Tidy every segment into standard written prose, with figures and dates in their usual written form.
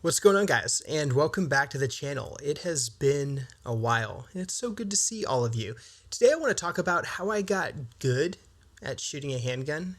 What's going on, guys, and welcome back to the channel. It has been a while and it's so good to see all of you. Today I want to talk about how I got good at shooting a handgun.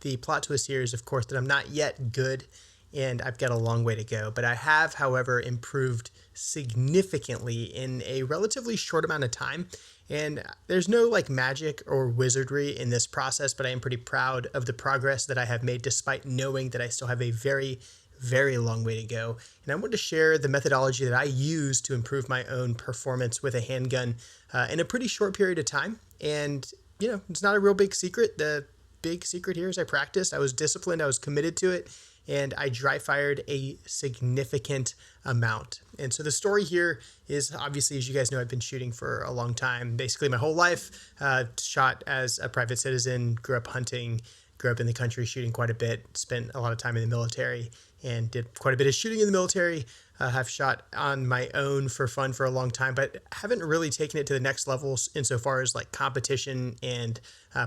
The plot twist here is, of course, that I'm not yet good and I've got a long way to go, but I have, however, improved significantly in a relatively short amount of time. And there's no like magic or wizardry in this process, but I am pretty proud of the progress that I have made despite knowing that I still have a very long way to go. And I want to share the methodology that I use to improve my own performance with a handgun in a pretty short period of time. And, it's not a real big secret. The big secret here is I practiced, I was disciplined, I was committed to it, and I dry fired a significant amount. And so the story here is, obviously, as you guys know, I've been shooting for a long time, basically my whole life. Shot as a private citizen, grew up hunting, grew up in the country shooting quite a bit, spent a lot of time in the military and did quite a bit of shooting in the military. Have shot on my own for fun for a long time, but haven't really taken it to the next levels insofar as like competition and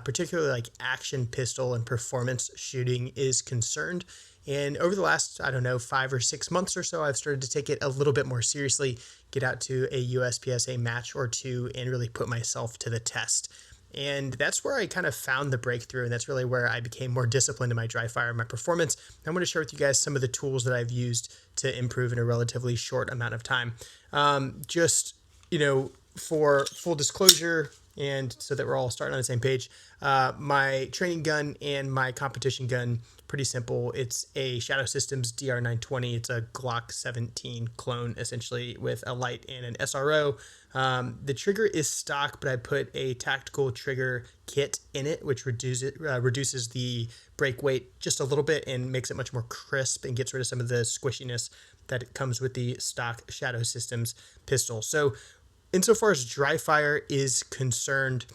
particularly like action pistol and performance shooting is concerned. And over the last, 5 or 6 months or so, I've started to take it a little bit more seriously, get out to a USPSA match or two, and really put myself to the test. And that's where I kind of found the breakthrough. And that's really where I became more disciplined in my dry fire and my performance. I'm going to share with you guys some of the tools that I've used to improve in a relatively short amount of time. For full disclosure, and so that we're all starting on the same page, my training gun and my competition gun, pretty simple. It's a Shadow Systems DR920. It's a Glock 17 clone, essentially, with a light and an SRO. The trigger is stock, but I put a tactical trigger kit in it, which reduces the break weight just a little bit and makes it much more crisp and gets rid of some of the squishiness that it comes with the stock Shadow Systems pistol. So insofar as dry fire is concerned,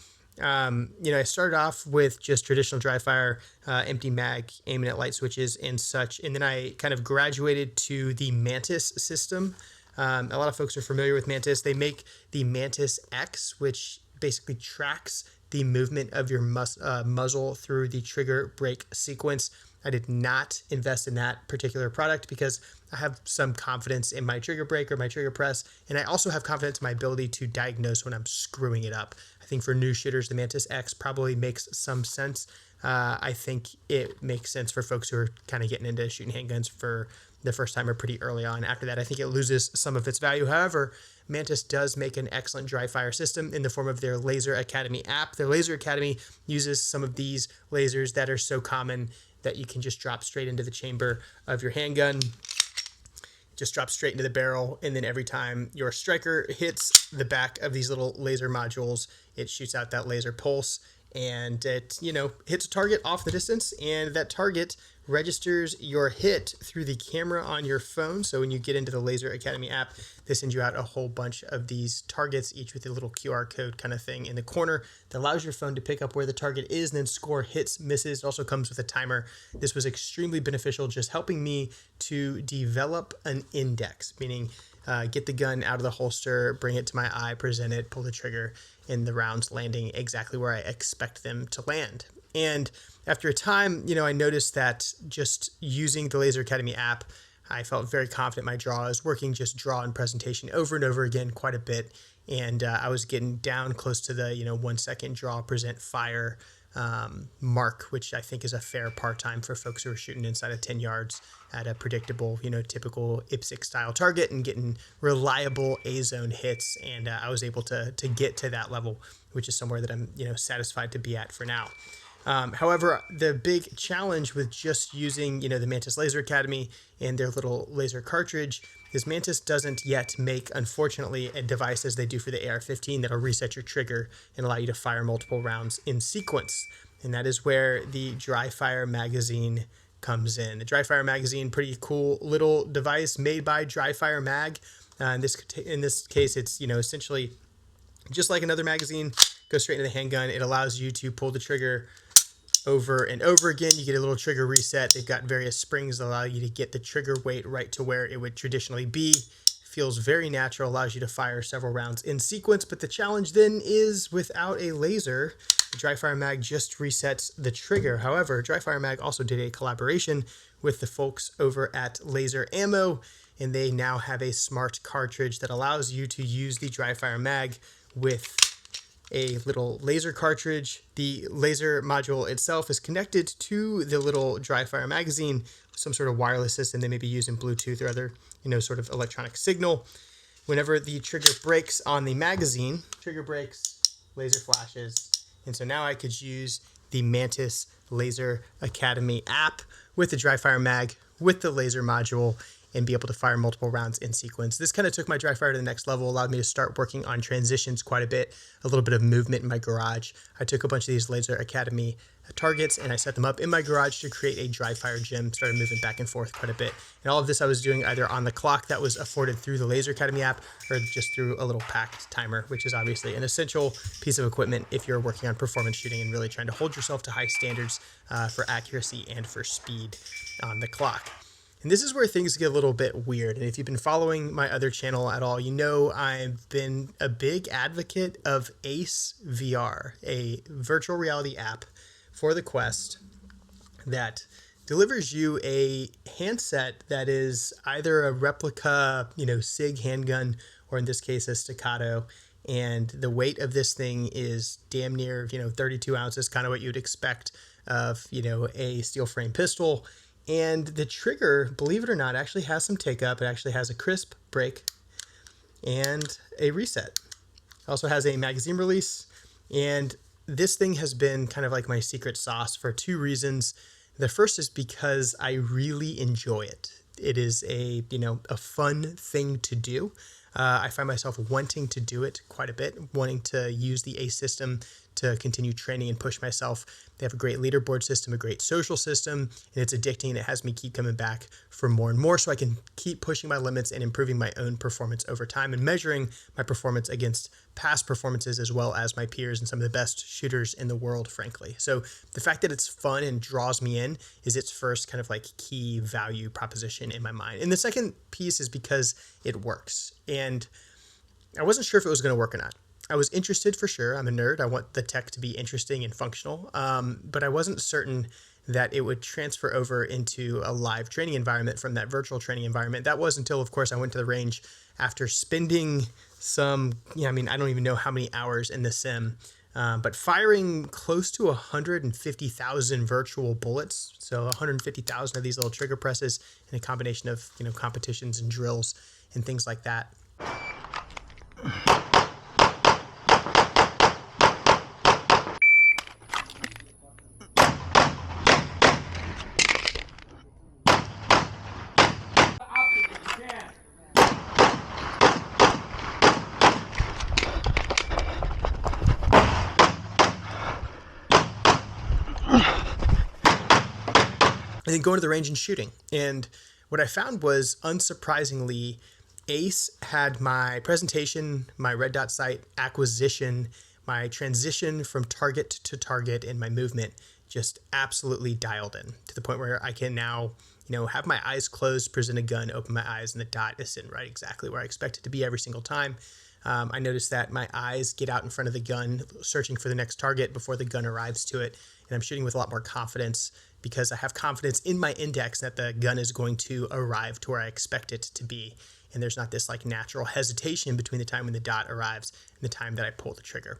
I started off with just traditional dry fire, empty mag, aiming at light switches and such. And then I kind of graduated to the Mantis system. A lot of folks are familiar with Mantis. They make the Mantis X, which basically tracks the movement of your muzzle through the trigger break sequence. I did not invest in that particular product because I have some confidence in my trigger break or my trigger press, and I also have confidence in my ability to diagnose when I'm screwing it up. I think for new shooters, the Mantis X probably makes some sense. I think it makes sense for folks who are kind of getting into shooting handguns for the first time or pretty early on. After that, I think it loses some of its value. However, Mantis does make an excellent dry fire system in the form of their Laser Academy app. Their Laser Academy uses some of these lasers that are so common that you can just drop straight into the chamber of your handgun, just drop straight into the barrel, and then every time your striker hits the back of these little laser modules, it shoots out that laser pulse, and it, hits a target off the distance, and that target registers your hit through the camera on your phone. So when you get into the Laser Academy app, they send you out a whole bunch of these targets, each with a little QR code kind of thing in the corner that allows your phone to pick up where the target is and then score hits, misses. It also comes with a timer. This was extremely beneficial, just helping me to develop an index, meaning get the gun out of the holster, bring it to my eye, present it, pull the trigger, and the rounds landing exactly where I expect them to land. And after a time, I noticed that just using the Laser Academy app, I felt very confident my draw. I was working just draw and presentation over and over again quite a bit. And I was getting down close to the, 1 second draw, present, fire mark, which I think is a fair part time for folks who are shooting inside of 10 yards at a predictable, typical IPSC style target and getting reliable A-zone hits. And I was able to get to that level, which is somewhere that I'm, satisfied to be at for now. However, the big challenge with just using, the Mantis Laser Academy and their little laser cartridge is Mantis doesn't yet make, unfortunately, a device as they do for the AR-15 that'll reset your trigger and allow you to fire multiple rounds in sequence. And that is where the dry fire magazine comes in. The Dry Fire magazine, pretty cool little device made by Dry Fire Mag. In this case, it's essentially just like another magazine, goes straight into the handgun. It allows you to pull the trigger over and over again. You get a little trigger reset. They've got various springs that allow you to get the trigger weight right to where it would traditionally be. Feels very natural, allows you to fire several rounds in sequence, but the challenge then is without a laser, the Dry Fire Mag just resets the trigger. However, Dry Fire Mag also did a collaboration with the folks over at Laser Ammo, and they now have a smart cartridge that allows you to use the Dry Fire Mag with a little laser cartridge. The laser module itself is connected to the little Dry Fire magazine, some sort of wireless system. They may be using Bluetooth or other, sort of electronic signal. Whenever the trigger breaks on the magazine, trigger breaks, laser flashes. And so now I could use the Mantis Laser Academy app with the Dry Fire Mag, with the laser module, and be able to fire multiple rounds in sequence. This kind of took my dry fire to the next level, allowed me to start working on transitions quite a bit, a little bit of movement in my garage. I took a bunch of these Laser Academy targets and I set them up in my garage to create a dry fire gym, started moving back and forth quite a bit. And all of this I was doing either on the clock that was afforded through the Laser Academy app or just through a little packed timer, which is obviously an essential piece of equipment if you're working on performance shooting and really trying to hold yourself to high standards for accuracy and for speed on the clock. And this is where things get a little bit weird. And if you've been following my other channel at all, I've been a big advocate of Ace VR, a virtual reality app for the Quest that delivers you a handset that is either a replica, SIG handgun, or in this case, a Staccato. And the weight of this thing is damn near, 32 ounces, kind of what you'd expect of, a steel frame pistol. And the trigger, believe it or not, actually has some take up. It actually has a crisp break and a reset. It also has a magazine release. And this thing has been kind of like my secret sauce for two reasons. The first is because I really enjoy it. It is a fun thing to do. I find myself wanting to do it quite a bit, wanting to use the ACE system to continue training and push myself. They have a great leaderboard system, a great social system, and it's addicting. It has me keep coming back for more and more so I can keep pushing my limits and improving my own performance over time and measuring my performance against past performances as well as my peers and some of the best shooters in the world, frankly. So the fact that it's fun and draws me in is its first kind of like key value proposition in my mind. And the second piece is because it works. And I wasn't sure if it was going to work or not. I was interested for sure. I'm a nerd. I want the tech to be interesting and functional. But I wasn't certain that it would transfer over into a live training environment from that virtual training environment. That was until, of course, I went to the range after spending some, I don't even know how many hours in the sim, but firing close to 150,000 virtual bullets. So 150,000 of these little trigger presses in a combination of, competitions and drills and things like that. And then going to the range and shooting. And what I found was, unsurprisingly, Ace had my presentation, my red dot sight acquisition, my transition from target to target, and my movement just absolutely dialed in to the point where I can now, have my eyes closed, present a gun, open my eyes, and the dot is sitting right exactly where I expect it to be every single time. I noticed that my eyes get out in front of the gun, searching for the next target before the gun arrives to it. And I'm shooting with a lot more confidence because I have confidence in my index that the gun is going to arrive to where I expect it to be. And there's not this like natural hesitation between the time when the dot arrives and the time that I pull the trigger.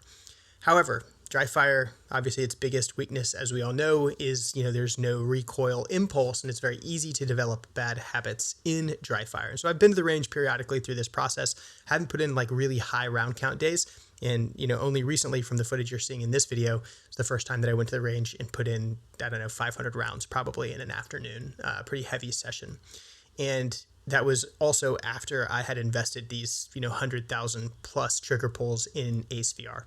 However, dry fire, obviously its biggest weakness, as we all know, is, there's no recoil impulse, and it's very easy to develop bad habits in dry fire. And so I've been to the range periodically through this process, haven't put in like really high round count days. And, only recently from the footage you're seeing in this video, it's the first time that I went to the range and put in, 500 rounds probably in an afternoon, pretty heavy session. And that was also after I had invested these, 100,000 plus trigger pulls in Ace VR.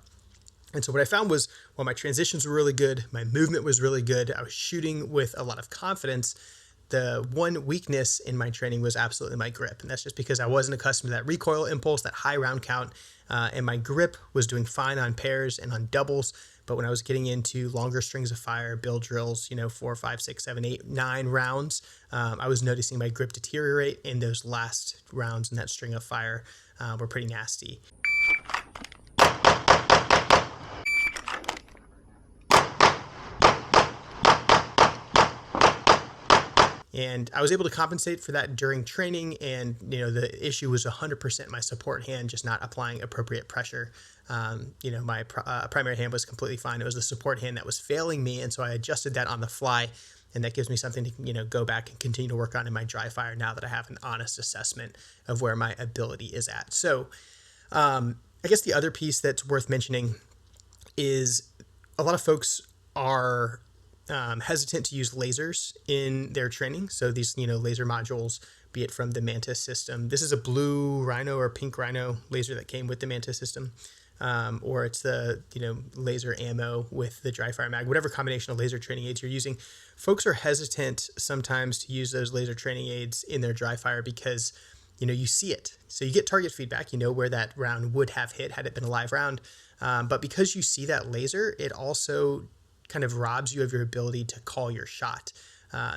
And so what I found was, while my transitions were really good, my movement was really good, I was shooting with a lot of confidence, the one weakness in my training was absolutely my grip. And that's just because I wasn't accustomed to that recoil impulse, that high round count, and my grip was doing fine on pairs and on doubles. But when I was getting into longer strings of fire, bill drills, 4, 5, 6, 7, 8, 9 rounds, I was noticing my grip deteriorate, and those last rounds in that string of fire were pretty nasty. And I was able to compensate for that during training. And, the issue was 100% my support hand, just not applying appropriate pressure. My primary hand was completely fine. It was the support hand that was failing me. And so I adjusted that on the fly. And that gives me something to, go back and continue to work on in my dry fire now that I have an honest assessment of where my ability is at. So I guess the other piece that's worth mentioning is a lot of folks are hesitant to use lasers in their training. So these, laser modules, be it from the Mantis system. This is a blue Rhino or pink Rhino laser that came with the Mantis system. Or it's the, laser ammo with the dry fire mag, whatever combination of laser training aids you're using. Folks are hesitant sometimes to use those laser training aids in their dry fire because, you see it. So you get target feedback, where that round would have hit had it been a live round. But because you see that laser, it also kind of robs you of your ability to call your shot.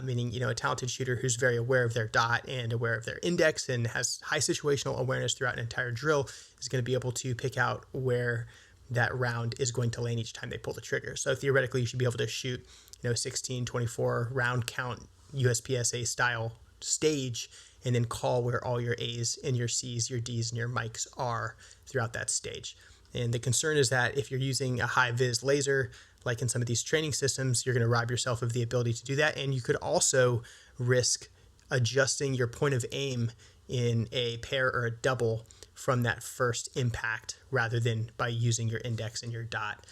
Meaning, a talented shooter who's very aware of their dot and aware of their index and has high situational awareness throughout an entire drill is going to be able to pick out where that round is going to land each time they pull the trigger. So theoretically, you should be able to shoot, 16, 24 round count USPSA style stage and then call where all your A's and your C's, your D's, and your mics are throughout that stage. And the concern is that if you're using a high vis laser, like in some of these training systems, you're going to rob yourself of the ability to do that. And you could also risk adjusting your point of aim in a pair or a double from that first impact rather than by using your index and your dot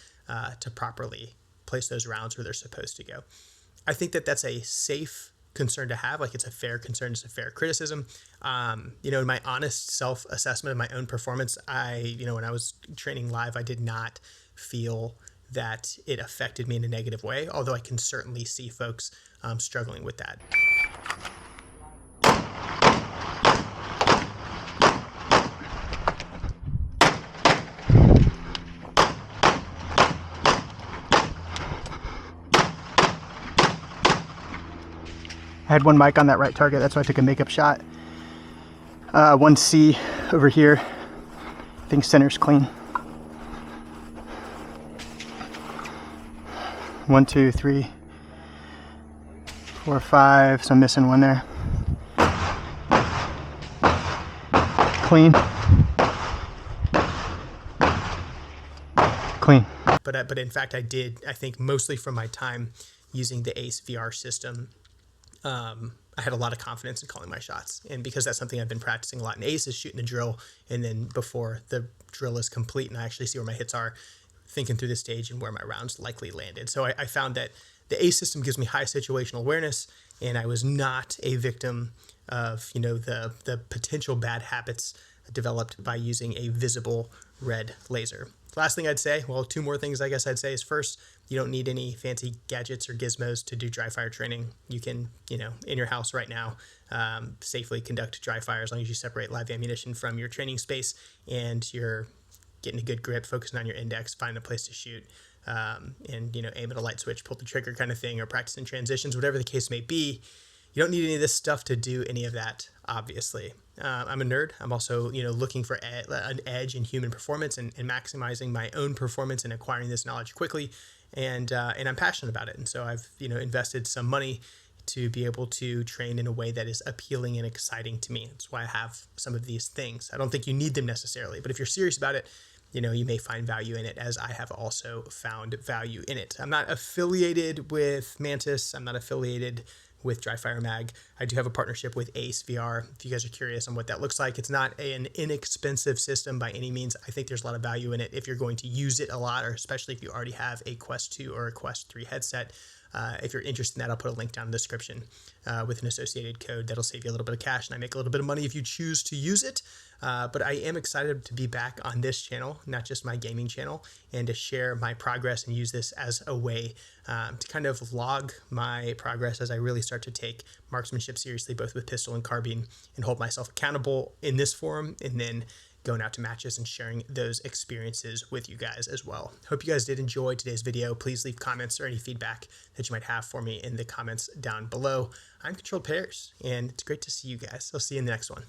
to properly place those rounds where they're supposed to go. I think that that's a safe concern to have. Like, it's a fair concern, it's a fair criticism. In my honest self-assessment of my own performance, when I was training live, I did not feel that it affected me in a negative way, although I can certainly see folks struggling with that. I had one mic on that right target, that's why I took a makeup shot. 1C over here, I think center's clean. 1, 2, 3, 4, 5, so I'm missing one there. Clean. Clean. But in fact, I think mostly from my time using the ACE VR system, I had a lot of confidence in calling my shots. And because that's something I've been practicing a lot in ACE is shooting the drill, and then before the drill is complete and I actually see where my hits are, thinking through the stage and where my rounds likely landed. So I found that the ACE system gives me high situational awareness, and I was not a victim of, the potential bad habits developed by using a visible red laser. Last thing I'd say, well, 2 more things I guess I'd say is, first, you don't need any fancy gadgets or gizmos to do dry fire training. You can, in your house right now, safely conduct dry fire as long as you separate live ammunition from your training space and you're getting a good grip, focusing on your index, find a place to shoot, and, aim at a light switch, pull the trigger kind of thing, or practicing transitions, whatever the case may be. You don't need any of this stuff to do any of that, obviously. I'm a nerd. I'm also, looking for an edge in human performance and maximizing my own performance and acquiring this knowledge quickly. And I'm passionate about it. And so I've, invested some money to be able to train in a way that is appealing and exciting to me. That's why I have some of these things. I don't think you need them necessarily, but if you're serious about it, you may find value in it, as I have also found value in it. I'm not affiliated with Mantis. I'm not affiliated with Dry Fire Mag. I do have a partnership with Ace VR. If you guys are curious on what that looks like, it's not an inexpensive system by any means. I think there's a lot of value in it if you're going to use it a lot, or especially if you already have a Quest 2 or a Quest 3 headset. If you're interested in that, I'll put a link down in the description with an associated code that'll save you a little bit of cash, and I make a little bit of money if you choose to use it. But I am excited to be back on this channel, not just my gaming channel, and to share my progress and use this as a way to kind of log my progress as I really start to take marksmanship seriously, both with pistol and carbine, and hold myself accountable in this forum, and then going out to matches and sharing those experiences with you guys as well. Hope you guys did enjoy today's video. Please leave comments or any feedback that you might have for me in the comments down below. I'm Controlled Pairs, and it's great to see you guys. I'll see you in the next one.